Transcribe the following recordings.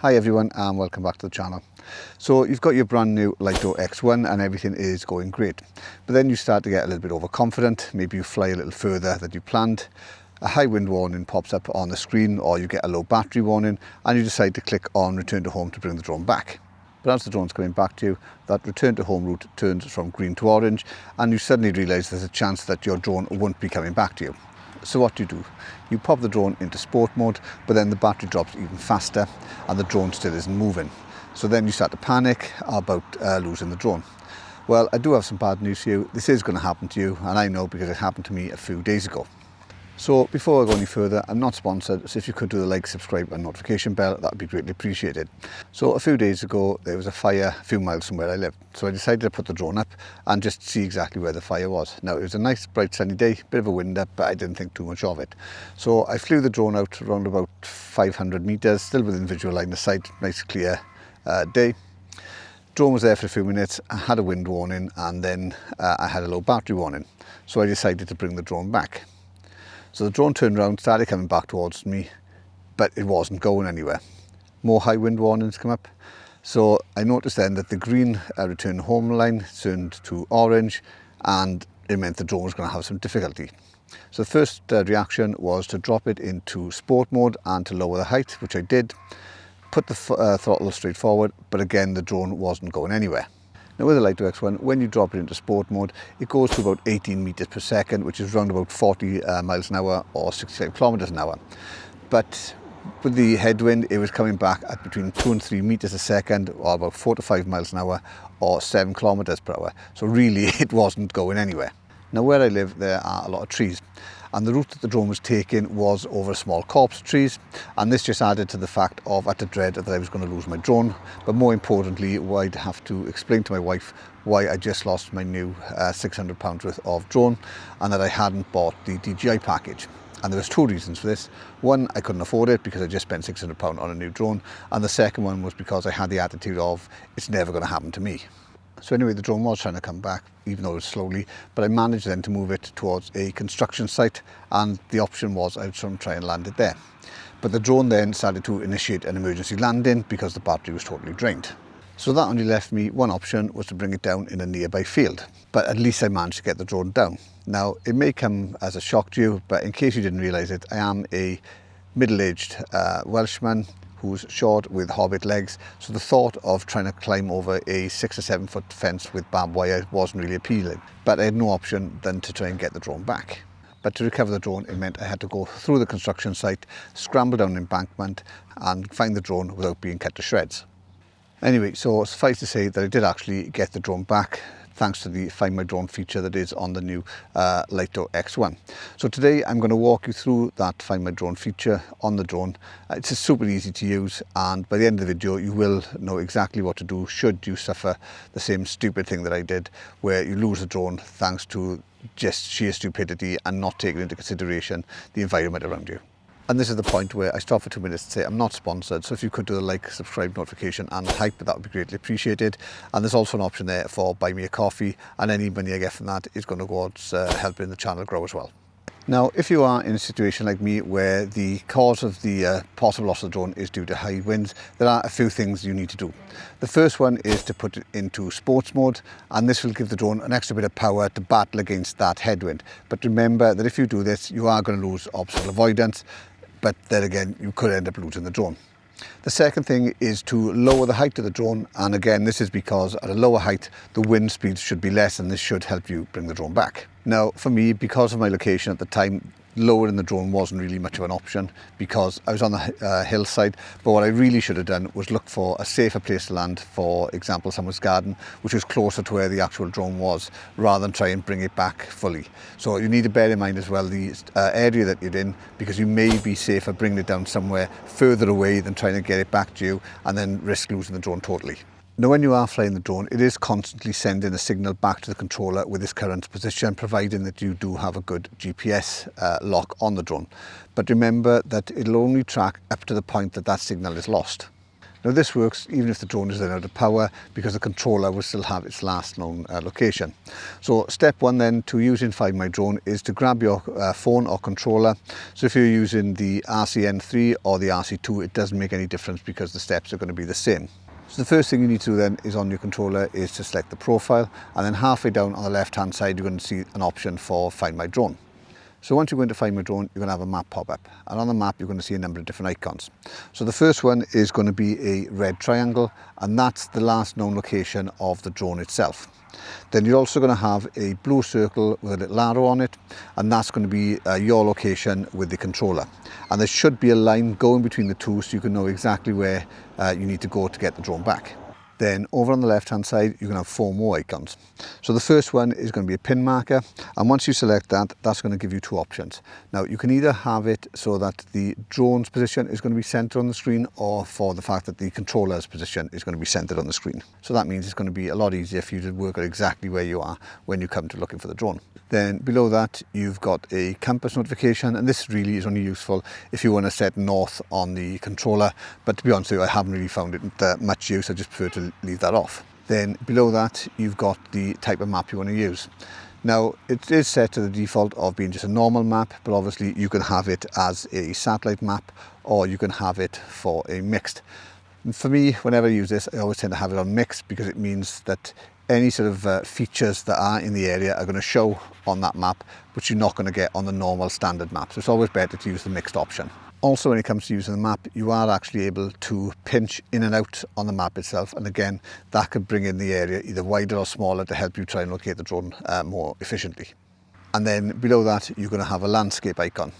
Hi everyone and welcome back to the channel. So you've got your brand new Lito X1 and everything is going great. But then you start to get a little bit overconfident, maybe you fly a little further than you planned, a high wind warning pops up on the screen or you get a low battery warning and you decide to click on return to home to bring the drone back. But as the drone's coming back to you, that return to home route turns from green to orange and you suddenly realise there's a chance that your drone won't be coming back to you. So what do? You pop the drone into sport mode, but then the battery drops even faster and the drone still isn't moving. So then you start to panic about losing the drone. Well, I do have some bad news for you. This is going to happen to you, and I know because it happened to me a few days ago. So before I go any further, I'm not sponsored, so if you could do the like, subscribe and notification bell, that would be greatly appreciated. So a few days ago, there was a fire a few miles from where I live. So I decided to put the drone up and just see exactly where the fire was. Now, it was a nice, bright, sunny day, bit of a wind up, but I didn't think too much of it. So I flew the drone out around about 500 meters, still within visual line of sight, nice, clear day. Drone was there for a few minutes, I had a wind warning, and then I had a low battery warning. So I decided to bring the drone back. So the drone turned around, started coming back towards me, but it wasn't going anywhere. More high wind warnings come up. So I noticed then that the green return home line turned to orange and it meant the drone was going to have some difficulty. So the first reaction was to drop it into sport mode and to lower the height, which I did. Put the throttle straight forward, but again the drone wasn't going anywhere. Now with the Lito X1, when you drop it into sport mode, it goes to about 18 meters per second, which is around about 40 miles an hour or 65 kilometers an hour. But with the headwind, it was coming back at between 2 and 3 meters a second, or about 4 to 5 miles an hour, or 7 kilometers per hour. So really, it wasn't going anywhere. Now where I live, there are a lot of trees. And the route that the drone was taking was over a small copse of trees, and this just added to the fact of I had to dread that I was going to lose my drone, but more importantly I'd have to explain to my wife why I just lost my new £600 worth of drone and that I hadn't bought the DJI package. And there was two reasons for this. One, I couldn't afford it because I just spent £600 on a new drone, and the second one was because I had the attitude of it's never going to happen to me. So anyway, the drone was trying to come back, even though it was slowly, but I managed then to move it towards a construction site, and the option was I would try and land it there. But the drone then started to initiate an emergency landing because the battery was totally drained. So that only left me one option, was to bring it down in a nearby field. But at least I managed to get the drone down. Now, it may come as a shock to you, but in case you didn't realise it, I am a middle-aged Welshman who's short with hobbit legs, so the thought of trying to climb over a 6 or 7 foot fence with barbed wire wasn't really appealing. But I had no option than to try and get the drone back. But to recover the drone, it meant I had to go through the construction site, scramble down an embankment and find the drone without being cut to shreds. Anyway, so suffice to say that I did actually get the drone back, thanks to the Find My Drone feature that is on the new Lito X1. So today I'm going to walk you through that Find My Drone feature on the drone. It's just super easy to use, and by the end of the video you will know exactly what to do should you suffer the same stupid thing that I did, where you lose the drone thanks to just sheer stupidity and not taking into consideration the environment around you. And this is the point where I stop for 2 minutes to say I'm not sponsored, so if you could do the like, subscribe, notification and hype, that would be greatly appreciated. And there's also an option there for buy me a coffee, and any money I get from that is going to go towards helping the channel grow as well. Now, if you are in a situation like me where the cause of the possible loss of the drone is due to high winds, there are a few things you need to do. The first one is to put it into sports mode, and this will give the drone an extra bit of power to battle against that headwind. But remember that if you do this, you are going to lose obstacle avoidance, but then again, you could end up losing the drone. The second thing is to lower the height of the drone, and again, this is because at a lower height, the wind speed should be less, and this should help you bring the drone back. Now, for me, because of my location at the time, lowering the drone wasn't really much of an option because I was on the hillside, but what I really should have done was look for a safer place to land, for example someone's garden, which was closer to where the actual drone was, rather than try and bring it back fully. So you need to bear in mind as well the area that you're in, because you may be safer bringing it down somewhere further away than trying to get it back to you and then risk losing the drone totally. Now, when you are flying the drone, it is constantly sending a signal back to the controller with its current position, providing that you do have a good GPS lock on the drone. But remember that it'll only track up to the point that that signal is lost. Now this works even if the drone is then out of power, because the controller will still have its last known location. So step one then to using Find My Drone is to grab your phone or controller. So if you're using the RCN3 or the RC2, it doesn't make any difference because the steps are going to be the same. So the first thing you need to do then is on your controller is to select the profile, and then halfway down on the left hand side you're going to see an option for Find My Drone. So once you go into Find My Drone, you're going to have a map pop up, and on the map you're going to see a number of different icons. So the first one is going to be a red triangle, and that's the last known location of the drone itself. Then you're also going to have a blue circle with a little arrow on it, and that's going to be your location with the controller. And there should be a line going between the two so you can know exactly where you need to go to get the drone back. Then over on the left hand side you're going to have 4 more icons. So the first one is going to be a pin marker, and once you select that, that's going to give you 2 options. Now you can either have it so that the drone's position is going to be centered on the screen, or for the fact that the controller's position is going to be centered on the screen. So that means it's going to be a lot easier for you to work out exactly where you are when you come to looking for the drone. Then below that you've got a compass notification, and this really is only useful if you want to set north on the controller, but to be honest with you, I haven't really found it much use. I just prefer to leave that off. Then below that you've got the type of map you want to use. Now it is set to the default of being just a normal map, but obviously you can have it as a satellite map, or you can have it for a mixed. And for me, whenever I use this, I always tend to have it on mixed, because it means that any sort of features that are in the area are going to show on that map, which you're not going to get on the normal standard map. So it's always better to use the mixed option. Also, when it comes to using the map, you are actually able to pinch in and out on the map itself, and again that could bring in the area either wider or smaller to help you try and locate the drone more efficiently. And then below that you're going to have a landscape icon.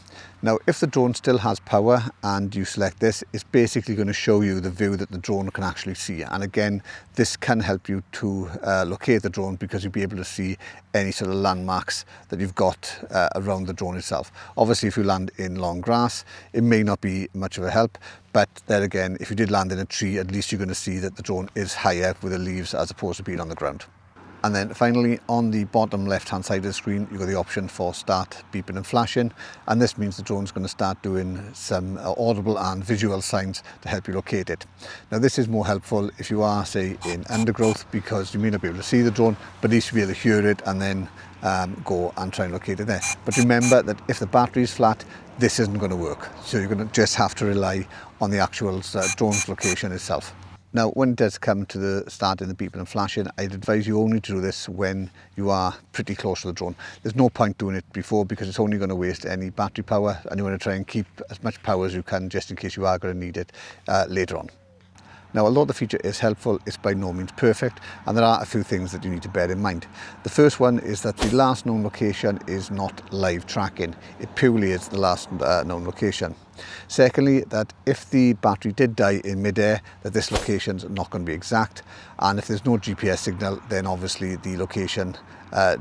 Now if the drone still has power and you select this, it's basically going to show you the view that the drone can actually see, and again this can help you to locate the drone, because you'll be able to see any sort of landmarks that you've got around the drone itself. Obviously if you land in long grass it may not be much of a help, but then again if you did land in a tree, at least you're going to see that the drone is higher with the leaves as opposed to being on the ground. And then finally, on the bottom left hand side of the screen you've got the option for start beeping and flashing, and this means the drone's going to start doing some audible and visual signs to help you locate it. Now this is more helpful if you are, say, in undergrowth, because you may not be able to see the drone, but at least you'll be able to hear it and then go and try and locate it there. But remember that if the battery is flat, this isn't going to work, so you're going to just have to rely on the actual drone's location itself. Now when it does come to the starting the beeping and flashing, I'd advise you only to do this when you are pretty close to the drone. There's no point doing it before, because it's only going to waste any battery power, and you want to try and keep as much power as you can just in case you are going to need it later on. Now, although the feature is helpful, it's by no means perfect, and there are a few things that you need to bear in mind. The first one is that the last known location is not live tracking. It purely is the last known location. Secondly, that if the battery did die in midair, that this location is not going to be exact, and if there's no GPS signal, then obviously the location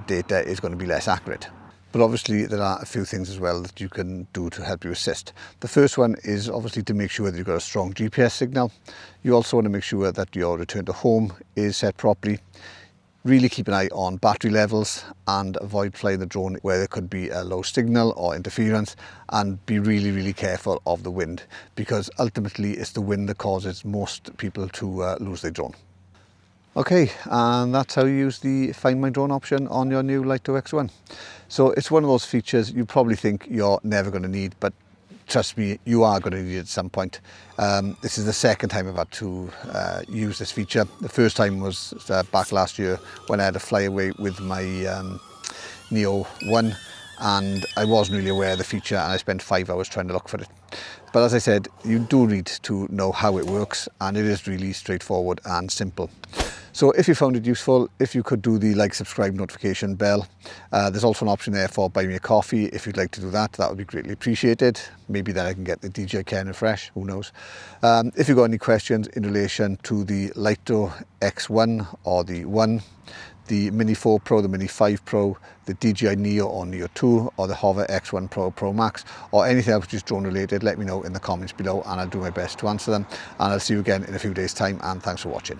data is going to be less accurate. But obviously there are a few things as well that you can do to help you assist. The first one is obviously to make sure that you've got a strong GPS signal. You also want to make sure that your return to home is set properly. Really keep an eye on battery levels and avoid flying the drone where there could be a low signal or interference, and be really careful of the wind, because ultimately it's the wind that causes most people to lose their drone. Okay, and that's how you use the Find My Drone option on your new Lito X1. So it's one of those features you probably think you're never going to need, but trust me, you are going to need it at some point. This is the second time I've had to use this feature. The first time was back last year when I had to fly away with my Neo 1, and I wasn't really aware of the feature, and I spent 5 hours trying to look for it. But as I said, you do need to know how it works, and it is really straightforward and simple. So if you found it useful, if you could do the like, subscribe, notification bell. There's also an option there for buy me a coffee. If you'd like to do that, that would be greatly appreciated. Maybe then I can get the DJI Can fresh, who knows. If you've got any questions in relation to the Lito X1 or the 1, the Mini 4 Pro, the Mini 5 Pro, the DJI Neo or Neo 2, or the Hover X1 Pro, Pro Max, or anything else which is drone related, let me know in the comments below and I'll do my best to answer them. And I'll see you again in a few days' time, and thanks for watching.